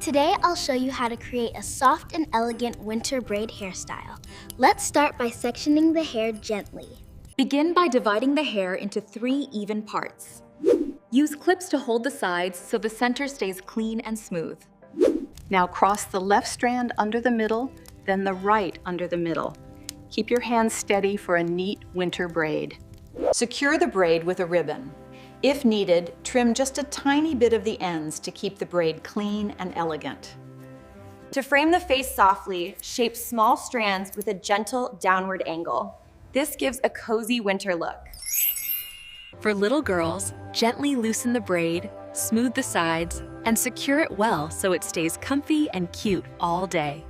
Today I'll show you how to create a soft and elegant winter braid hairstyle. Let's start by sectioning the hair gently. Begin by dividing the hair into 3 even parts. Use clips to hold the sides so the center stays clean and smooth. Now cross the left strand under the middle, then the right under the middle. Keep your hands steady for a neat winter braid. Secure the braid with a ribbon. If needed, trim just a tiny bit of the ends to keep the braid clean and elegant. To frame the face softly, shape small strands with a gentle downward angle. This gives a cozy winter look. For little girls, gently loosen the braid, smooth the sides, and secure it well so it stays comfy and cute all day.